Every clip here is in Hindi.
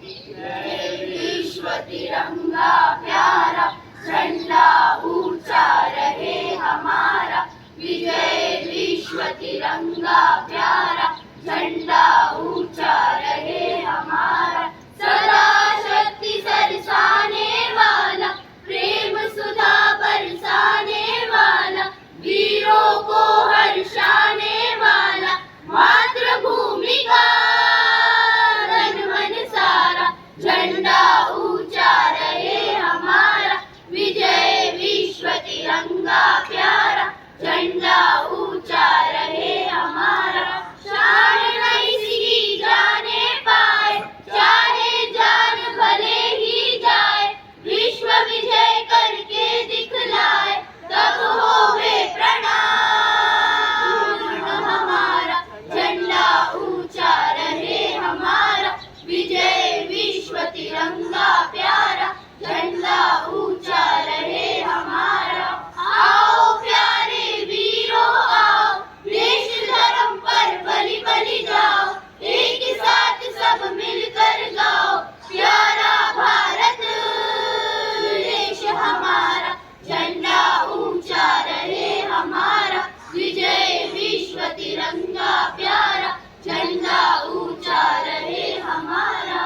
विश्व तिरंगा प्यारा, झंडा ऊंचा रहे हमारा। विजय विश्व तिरंगा प्यारा, झंडा ऊंचा रहे हमारा। सदा शक्ति बरसाने वाला, प्रेम सुधा बरसाने वाला, वीरों को हर्षाने वाला, मातृभूमि का तन मन सारा। झंडा ऊंचा रहे हमारा, विजय विश्व तिरंगा प्यारा, झंडा ऊंचा रहे हमारा। शान नहीं सी जाने पाए, चाहे जान भले ही जाए, विश्व विजय करके दिखलाए, तब होवे प्रणाम हमारा। झंडा ऊंचा रहे हमारा, विजय विश्व तिरंगा प्यारा, झंडा ऊंचा रहे हमारा। आओ प्यारे वीरों आओ, देश धर्म पर बलि बलि जाओ, एक साथ सब मिलकर गाओ, प्यारा भारत देश हमारा। झंडा ऊंचा रहे हमारा, विजय विश्व तिरंगा प्यारा, झंडा ऊंचा रहे हमारा।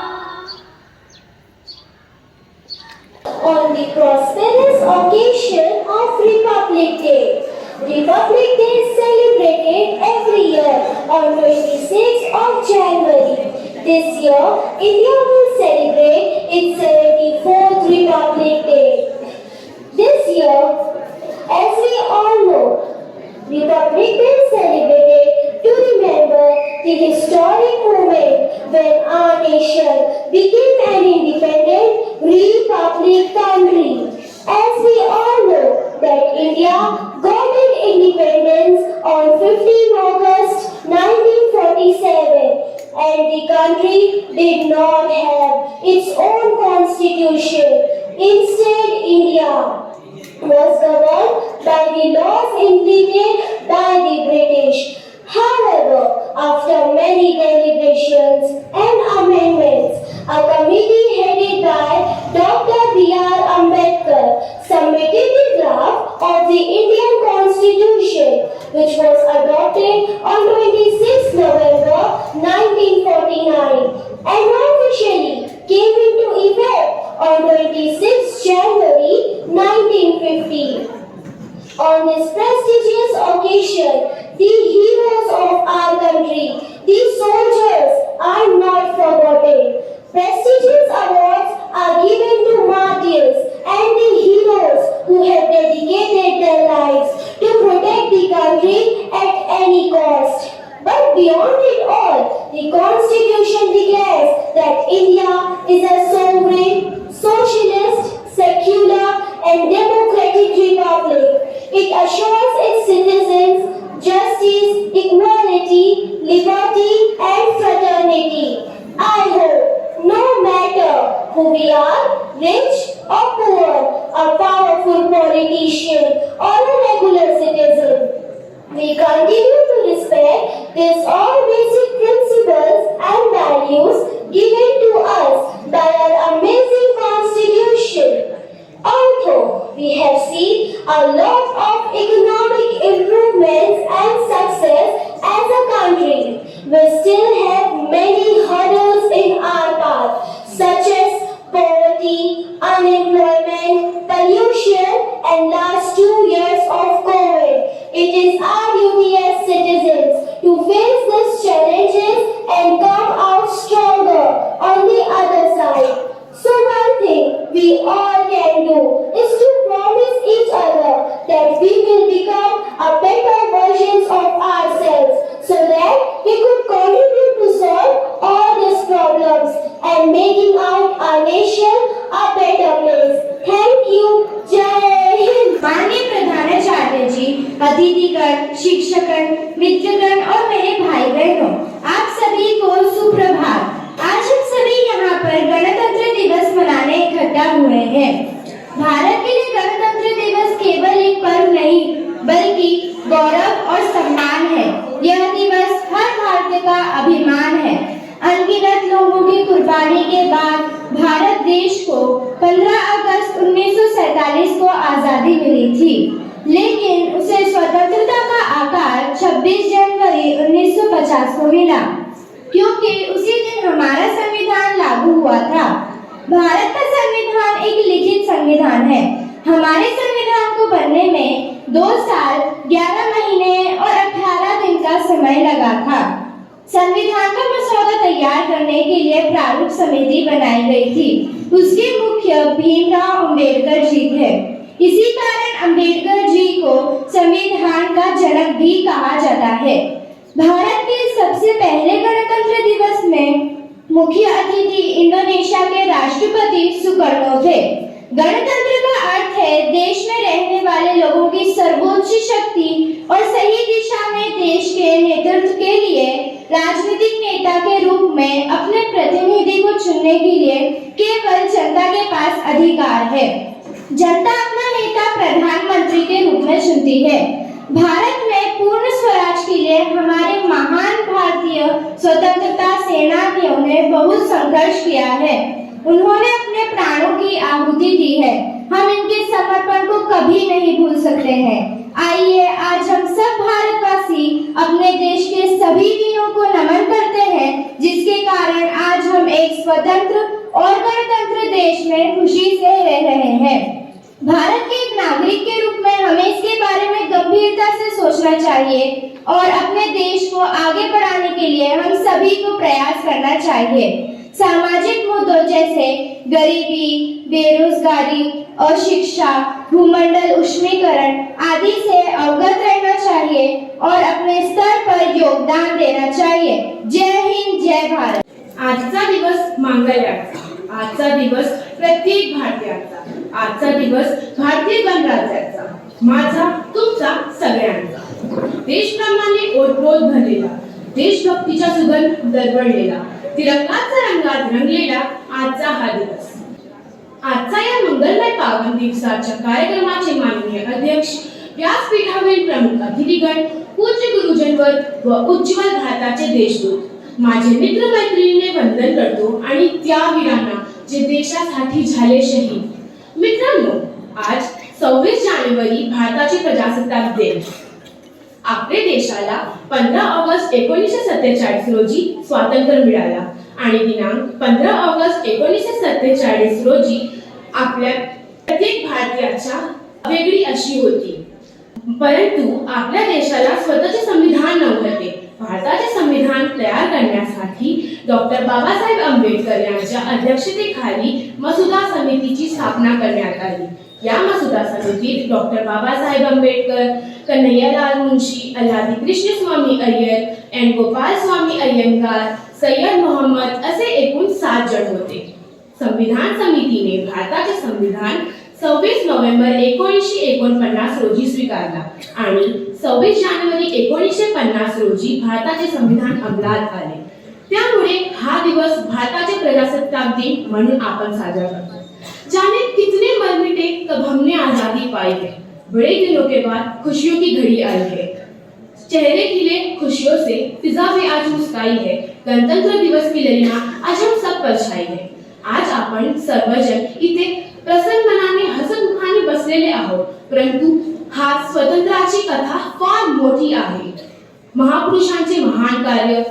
On the prosperous occasion of Republic Day. Republic Day is celebrated every year on 26th of January. This year, India will celebrate its 74th Republic Day. This year, as we all know, Republic Day is celebrated to remember the historic moment when our nation became an independent republic country. As we all know that India got its independence on 15 August 1947 and the country did not have its own constitution. Instead, India was governed by the laws implemented by the British. However, after many deliberations and amendments, a committee headed by Dr. B.R. Ambedkar submitted the draft of the Indian Constitution, which was adopted on 26 November 1949 and officially came into effect on 26 January 1950. On this prestigious occasion, the heroes of our country, the soldiers, are not forgotten. Prestigious awards are given to martyrs and the heroes who have dedicated their lives to protect the country at any cost. But beyond it all, the Constitution declares that India is a sovereign, socialist, secular and democratic republic. It assures its citizens justice, equality, liberty and fraternity. I hope no matter who we are, rich or poor, a powerful politician or a regular citizen, we continue to respect these all basic principles and values given to us by our amazing Constitution. Although we have seen a lot of economic improvements and success as a country, we still have many hurdles in our path, such as poverty, unemployment, pollution, and last 2 years of COVID. It is our duty as citizens to face these challenges and come out stronger on the other side. So one thing we all can do is to promise each other that we will become a better versions of ourselves so that we could contribute to solve all these problems and making out our nation a better place. Thank you. Jai Hind. माननीय प्रधानाचार्य जी, अतिथिगण, शिक्षकगण, मित्रगण और मेरे भाई बहनों, आप सभी को सुप्रभात। आज हम सभी यहाँ पर गणतंत्र दिवस मनाने इकट्ठा हुए हैं। भारत के लिए गणतंत्र दिवस केवल एक पर्व नहीं, बल्कि गौरव और सम्मान है। यह दिवस हर भारतीय का अभिमान है। अंकित अनगिनत लोगों की कुर्बानी के बाद भारत देश को 15 अगस्त 1947 को आजादी मिली थी, लेकिन उसे स्वतंत्रता का आकार 26 जनवरी 1950 को मिला, क्योंकि उसी दिन हमारा संविधान लागू हुआ था। भारत का संविधान एक लिखित संविधान है। हमारे संविधान को बनने में 2 साल 11 महीने और 18 दिन का समय लगा था। संविधान का मसौदा तैयार करने के लिए प्रारूप समिति बनाई गई थी। उसके मुख्य भीमराव अंबेडकर जी थे। इसी कारण अंबेडकर जी को संविधान का जनक भी कहा जाता है। भारत के सबसे पहले गणतंत्र दिवस में मुख्य अतिथि इंडोनेशिया के राष्ट्रपति सुकर्नो थे। गणतंत्र का अर्थ है देश में रहने वाले लोगों की सर्वोच्च शक्ति और सही दिशा में देश के नेतृत्व के लिए राजनीतिक नेता के रूप में अपने प्रतिनिधि को चुनने के लिए केवल जनता के पास अधिकार है। जनता अपना नेता प्रधानमंत्री के रूप में चुनती है। भारत में पूर्ण स्वराज के लिए हमारे महान भारतीय स्वतंत्रता सेनानियों ने बहुत संघर्ष किया है। उन्होंने अपने प्राणों की आहुति दी है। हम इनके समर्पण को कभी नहीं भूल सकते हैं। आइए आज हम सब भारतवासी अपने देश के सभी वीरों को नमन करते हैं, जिसके कारण आज हम एक स्वतंत्र और गणतंत्र देश में खुशी से रह रहे हैं। भारत के एक नागरिक के रूप में हमें इसके बारे में गंभीरता से सोचना चाहिए और अपने देश को आगे बढ़ाने के लिए हम सभी को प्रयास करना चाहिए। सामाजिक मुद्दों जैसे गरीबी, बेरोजगारी और शिक्षा, भूमंडल उष्मीकरण आदि से अवगत रहना चाहिए और अपने स्तर पर योगदान देना चाहिए। जय हिंद, जय भारत। आजचा दिवस मांगल्याचा, आजचा दिवस प्रत्येक भारतीयाचा, आजचा दिवस भारतीय गणराज्याचा, माझा तुमचा सगळ्यांचा। देशप्रमाणे ओतप्रोत भरलेला, देशभक्तीचा सुगंध दरवळलेला, तिरंगाच्या रंगात रंगलेला आजचा हा दिवस। आजचा या मंगलमय पावन दिवसाच्या कार्यक्रमाचे माननीय अध्यक्ष, व्यासपीठावरील प्रमुख अतिथीगण, पूज्य गुरुजनवर व उज्ज्वल भारताचे देशदूत, माझे मित्र मैत्रिणींना वंदन करतो आणि त्या वीरांना जे देशासाठी झाले शहीद। मित्रांनो, आज 26 जानेवारी भारताचे प्रजासत्ताक दिन। आपल्या देशाला 15 ऑगस्ट 1947 रोजी स्वातंत्र्य मिळाला आणि दिनांक 15 ऑगस्ट 1947 रोजी आपल्या प्रत्येक भारतीयाच्या वेगळी अशी होती। परंतु आपल्या देशाला स्वतःचे संविधान नव्हते। भारताचे संविधान तयार करण्यासाठी डॉक्टर बाबासाहेब आंबेडकर यांच्या अध्यक्षतेखाली मसुदा समितीची स्थापना करण्यात आली। या मसुदा समितीत डॉक्टर बाबासाहेब आंबेडकर, कन्हैयालाल मुंशी, अल्लादी कृष्ण स्वामी अय्यर, एन गोपाल स्वामी अय्यंगार, सय्यद मोहम्मद असे एकूण 7 जण होते। संविधान समितीने भारताचे संविधान 26 नोव्हेंबर 1949 रोजी स्वीकारला आणि 26 जानेवारी 1950 रोजी भारताचे संविधान अंमलात आले। त्यामुळे हा दिवस भारताचे प्रजासत्ताक दिन म्हणून आपण साजरा करतो। जाने कितने मर मिटे तब हमने आजादी पाई है, बड़े दिनों के बाद खुशियों की घड़ी आई है, चेहरे खिले खुशियों से, फिजा में आज मुस्काई है, गणतंत्र दिवस की ललना आज हम सब पर छाई है। आज आपण सर्वजण इथे प्रसन्न मनाने हसत मुखाने बसलेले आहोत, परंतु हा स्वतंत्राची कथा फार मोठी आहे। महापुरुषांचे महान कार्य,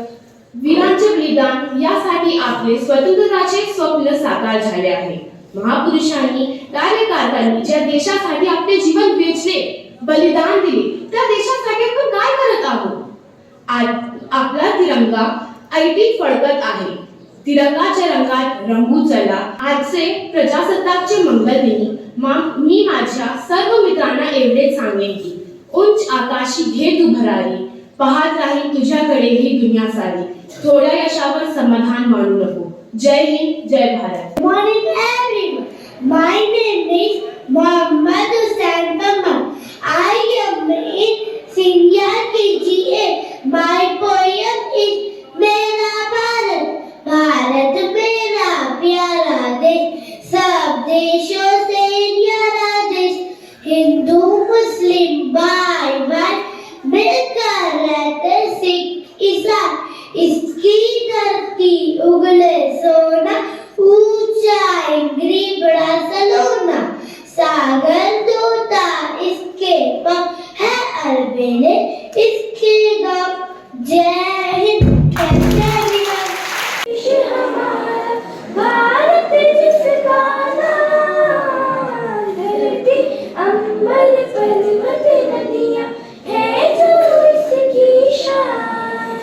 वीरांचे बलिदान यासाठी आपले स्वतंत्रताचे स्वप्न साकार झाले आहे। महापुरुषांनी, कार्यकर्त्यांनी ज्या देशासाठी आपले जीवन वेचले, बलिदान दिले, त्या देशासाठी आपण काय करत आहोत? आज आपला तिरंगा ऐटीत फडकत आहे। तिरंगाच्या रंगात रंगू चला। आजचे प्रजासत्ताकचे मंगलदिनी मी माझ्या सर्व मित्रांना एवढेच सांगेन की उंच आकाशी घे तू भरारी, पाहत राहील तुझ्याकडे ही दुनिया सारी, थोड्या यशावर समाधान मानू नको। जय हिंद, जय Bharat. Good morning everyone. My name is Mohammad Hussain Tamam. I am in senior KGA. My poem is मेरा भारत, भारत मेरा प्यारा देश, सब देशों से न्यारा देश, हिंदू मुस्लिम भाई भाई मिलकर रहते सिख ईसाई, इसकी धरती उगले सोना, ऊंचा इंद्री बड़ा सलोना, सागर तोता इसके पंख है, अलबेले इसके दाम। जय हिंद, जय विराट। देश हमारा भारत जिसका नाम, धरती अंबर पर्वत नदियां है जो इसकी शान।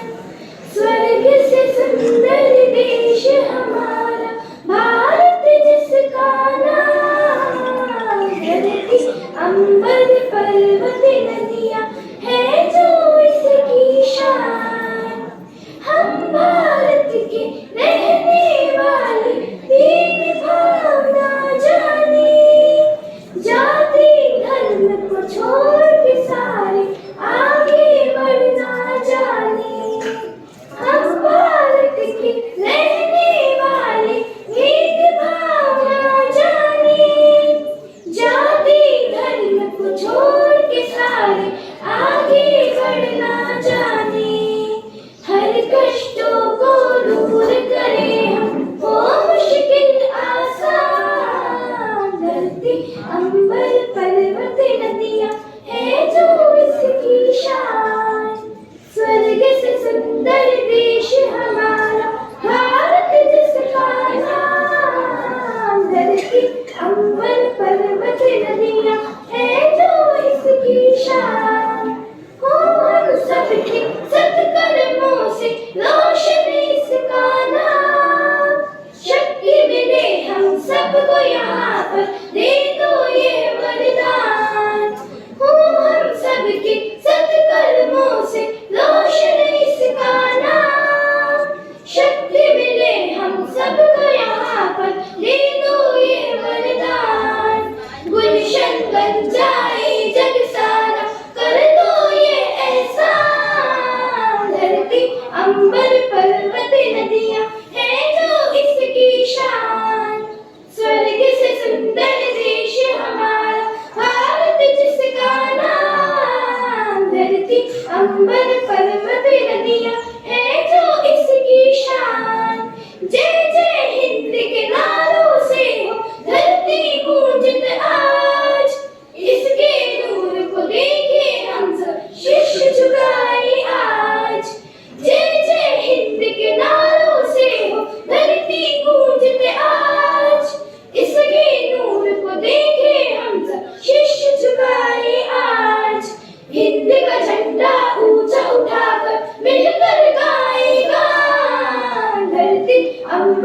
स्वर्ग से सुंदर देश हमारा भारत जिसका नाम, धरती अंबर पर्वत नदियां है जो इसकी शान। हम भारत के रहने वाले, भेद भाव ना जाने, जाति धर्म को छोड़ के सारे आगे बढ़ना जाने। हम भारत के रहने वाले, भेद भाव ना जाने, जाति धर्म को छोड़ के सारे आगे बढ़ना जाने। हर कष्टों को दूर करें हम, हो मुश्किल आसान। धरती अंबर पर्वत नदियां है जो इसकी शान। स्वर्ग से सुंदर देश हमारा भारत जिसका नाम, धरती अंबर पर्वत नदियां है जो इसकी शान। हो हम सबके सत्कर्मों से रोशन इसका नाम, शक्ति मिले हम सबको यहाँ पर, दे दो ये वरदान। हो हम सबके सत्कर्मों से रोशन इसका नाम, शक्ति मिले हम सबको यहाँ पर, दे दो ये वरदान। गुलशन बन जाए जग सारा, कर दो ये एहसान। धरती अंबर पर्वत नदियां है जो इसकी शान। स्वर्ग से सुंदर देश हमारा भारत जिसका नाम, धरती अंबर पर्वत नदियां है जो इसकी शान। जय जय हिंद के नारों से हो धरती गूंजत आज, इसके नूर को देखे हम सब शीश झुकाए आज। जय जय हिंद के नारों से हो धरती गूंजत आज, इसके नूर को देखे हम सब शीश झुकाए आज। हिंद का झंडा ऊंचा उठाकर मिलकर गाएगा, धरती अंबर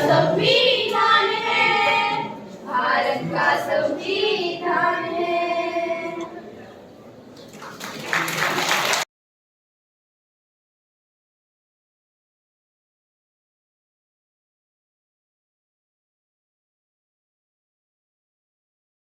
सव्वीस